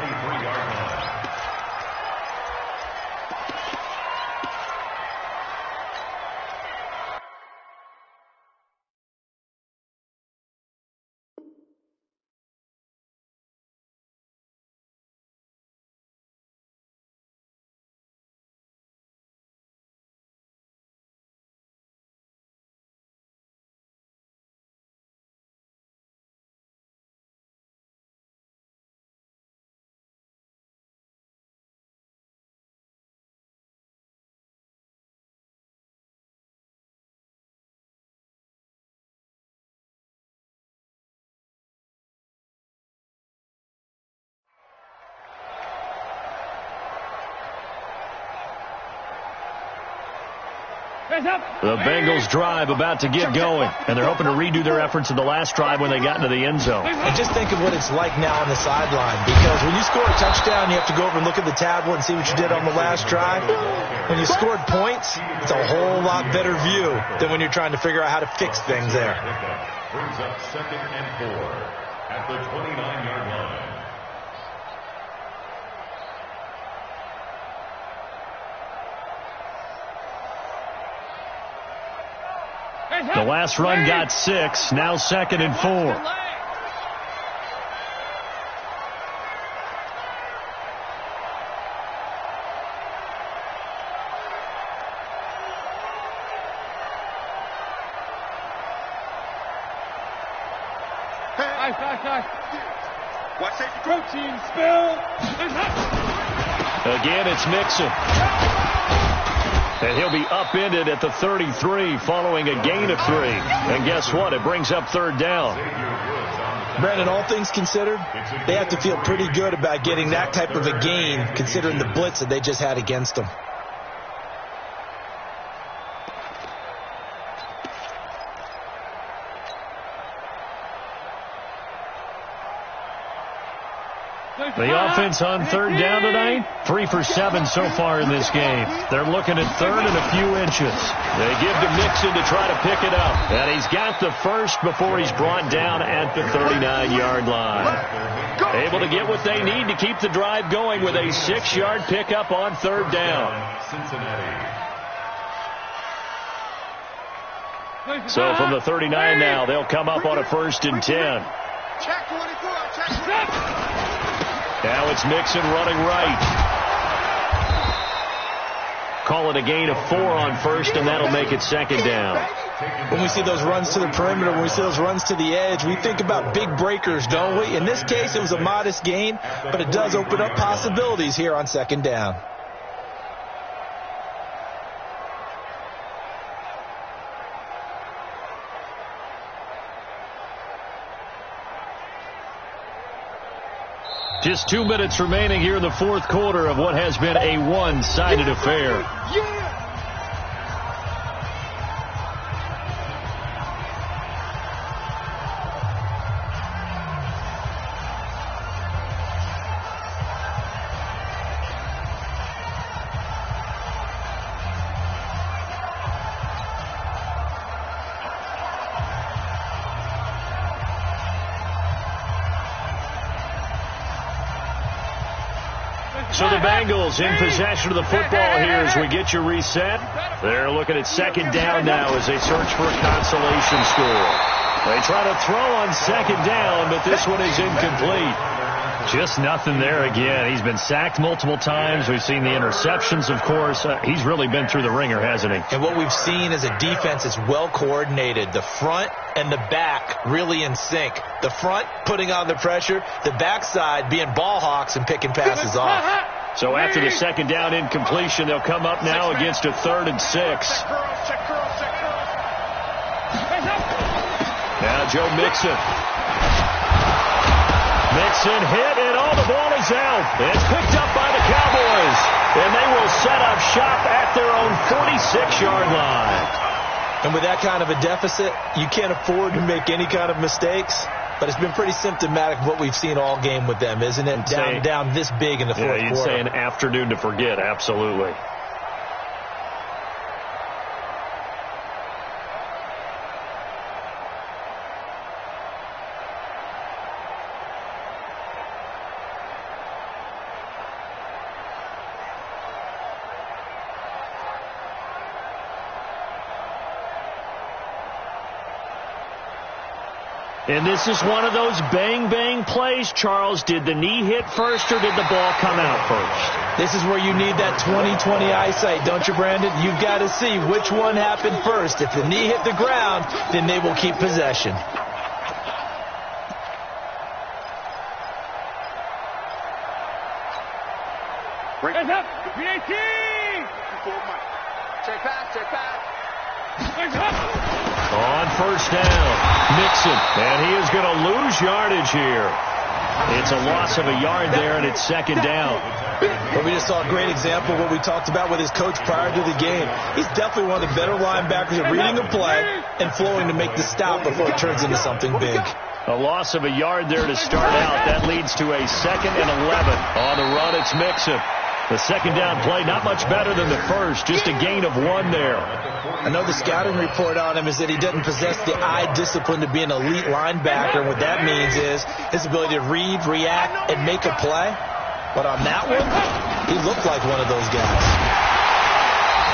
The Bengals drive about to get going, and they're hoping to redo their efforts in the last drive when they got into the end zone. And just think of what it's like now on the sideline, because when you score a touchdown, you have to go over and look at the tablet and see what you did on the last drive. When you scored points, it's a whole lot better view than when you're trying to figure out how to fix things there. Brings up 2nd and 4 at the 29-yard line. The last run got 6. Now 2nd and 4. Watch safety. Protein spill. Again, it's Mixon. And he'll be upended at the 33 following a gain of 3. And guess what? It brings up 3rd down. Brandon, all things considered, they have to feel pretty good about getting that type of a gain considering the blitz that they just had against them. The offense on third down tonight, 3 for 7 so far in this game. They're looking at third and a few inches. They give to Mixon to try to pick it up. And he's got the first before he's brought down at the 39-yard line. Able to get what they need to keep the drive going with a 6-yard pickup on third down. So from the 39 now, they'll come up on a 1st and 10. Now it's Mixon running right. Call it a gain of 4 on first, and that'll make it 2nd down. When we see those runs to the perimeter, when we see those runs to the edge, we think about big breakers, don't we? In this case, it was a modest gain, but it does open up possibilities here on 2nd down. Just 2 minutes remaining here in the 4th quarter of what has been a one-sided affair. So the Bengals in possession of the football here as we get you reset. They're looking at 2nd down now as they search for a consolation score. They try to throw on 2nd down, but this one is incomplete. Just nothing there again. He's been sacked multiple times. We've seen the interceptions, of course. He's really been through the ringer, hasn't he? And what we've seen is a defense that's well coordinated. The front and the back really in sync. The front putting on the pressure, the backside being ball hawks and picking passes off. So after the 2nd down incompletion, they'll come up now against a 3rd and 6. Now Joe Mixon. Mixon hit, and all the ball is out. It's picked up by the Cowboys, and they will set up shop at their own 46-yard line. And with that kind of a deficit, you can't afford to make any kind of mistakes. But it's been pretty symptomatic of what we've seen all game with them, isn't it? Down this big in the 4th quarter. Yeah, you'd say an afternoon to forget, absolutely. And this is one of those bang-bang plays, Charles. Did the knee hit first or did the ball come out first? This is where you need that 20/20 eyesight, don't you, Brandon? You've got to see which one happened first. If the knee hit the ground, then they will keep possession. Hands up! PAT! Check back. Hands up! On 1st down, Mixon, and he is going to lose yardage here. It's a loss of a yard there, and it's 2nd down. But we just saw a great example of what we talked about with his coach prior to the game. He's definitely one of the better linebackers at reading a play and flowing to make the stop before it turns into something big. A loss of a yard there to start out. That leads to a 2nd and 11. On the run, it's Mixon. The 2nd down play, not much better than the first, just a gain of 1 there. I know the scouting report on him is that he doesn't possess the eye discipline to be an elite linebacker. And what that means is his ability to read, react, and make a play. But on that one, he looked like one of those guys.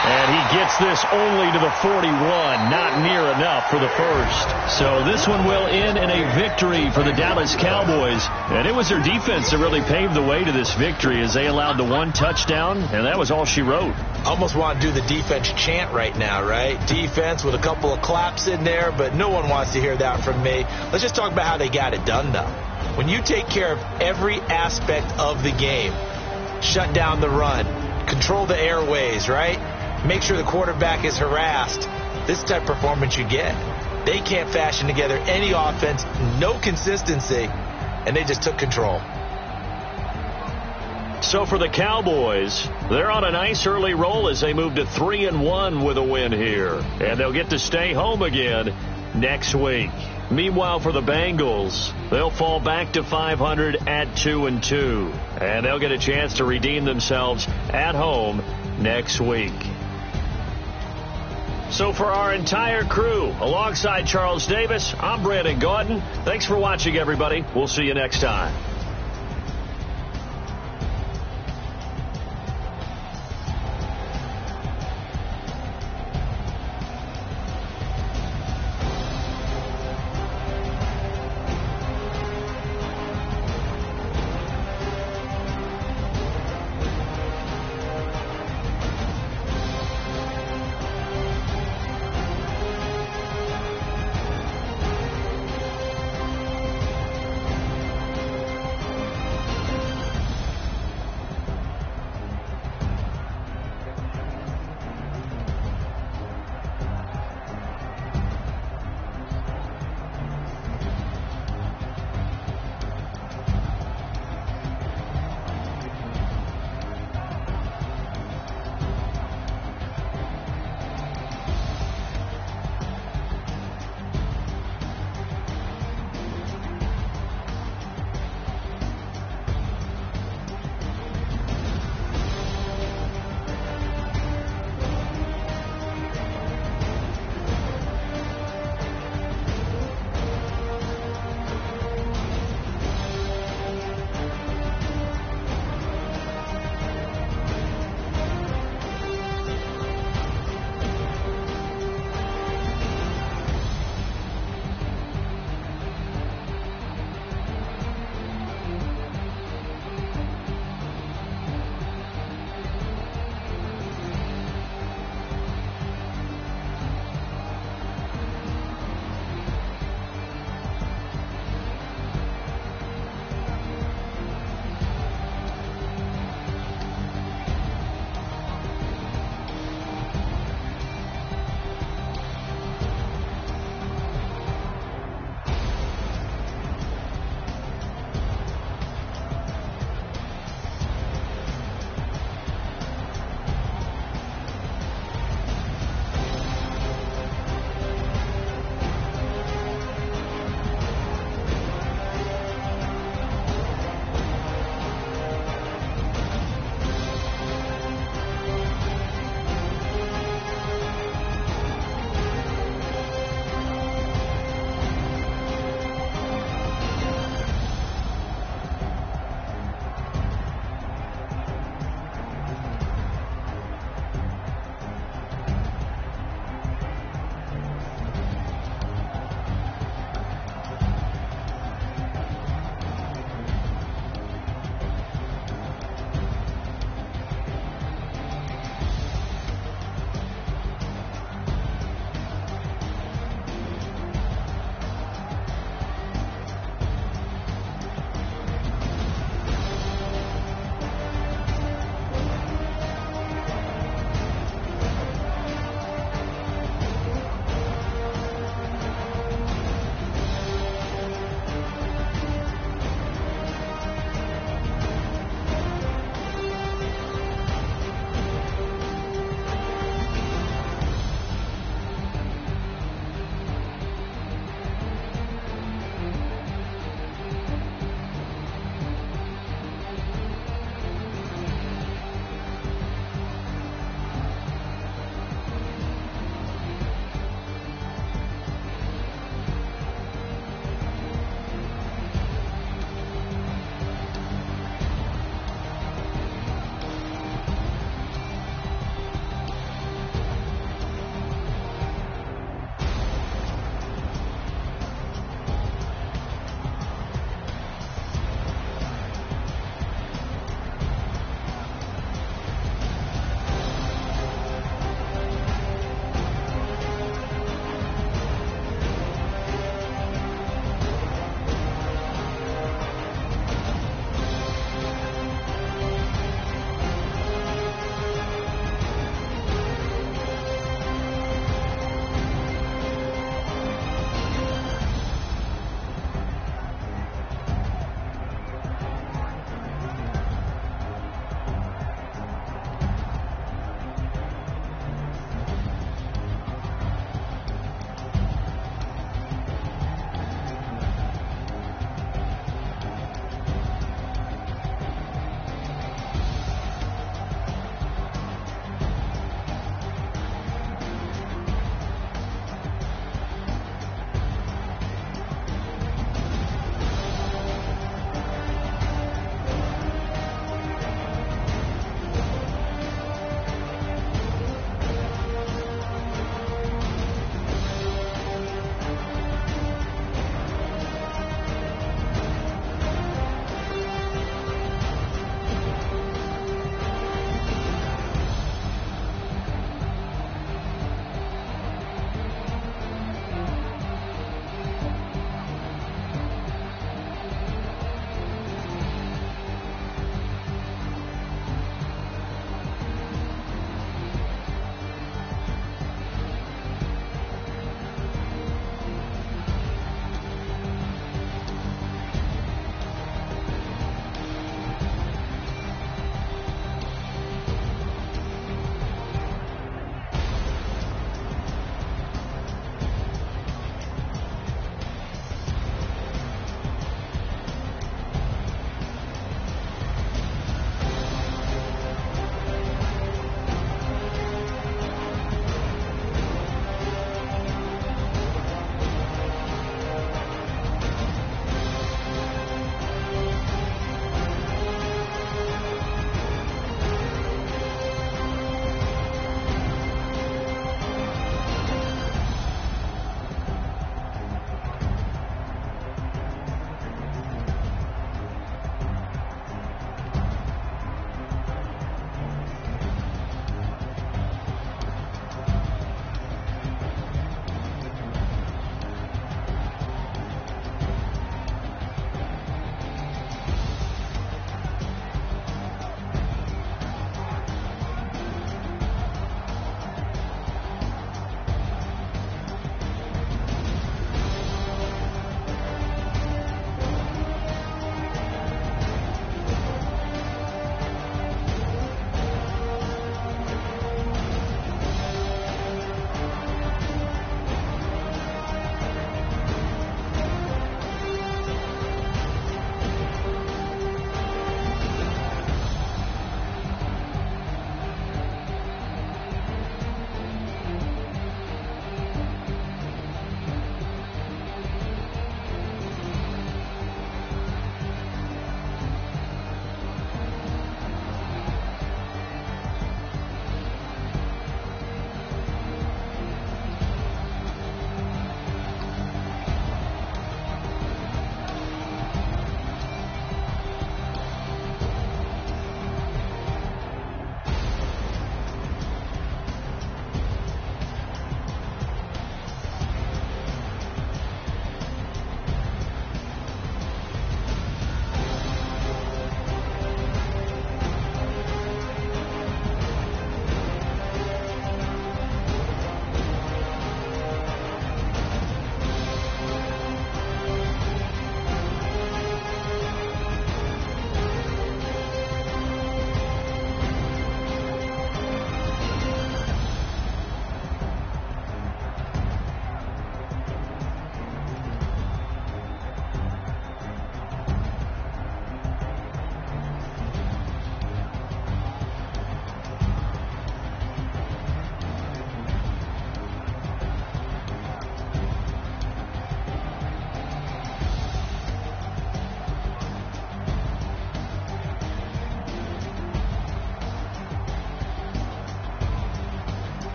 And he gets this only to the 41, not near enough for the first. So this one will end in a victory for the Dallas Cowboys. And it was their defense that really paved the way to this victory as they allowed the 1 touchdown, and that was all she wrote. Almost want to do the defense chant right now, right? Defense with a couple of claps in there, but no one wants to hear that from me. Let's just talk about how they got it done, though. When you take care of every aspect of the game, shut down the run, control the airways, right? Make sure the quarterback is harassed. This type of performance you get. They can't fashion together any offense, no consistency, and they just took control. So for the Cowboys, they're on a nice early roll as they move to 3-1 with a win here. And they'll get to stay home again next week. Meanwhile, for the Bengals, they'll fall back to 500 at 2-2. And they'll get a chance to redeem themselves at home next week. So for our entire crew, alongside Charles Davis, I'm Brandon Gaudin. Thanks for watching, everybody. We'll see you next time.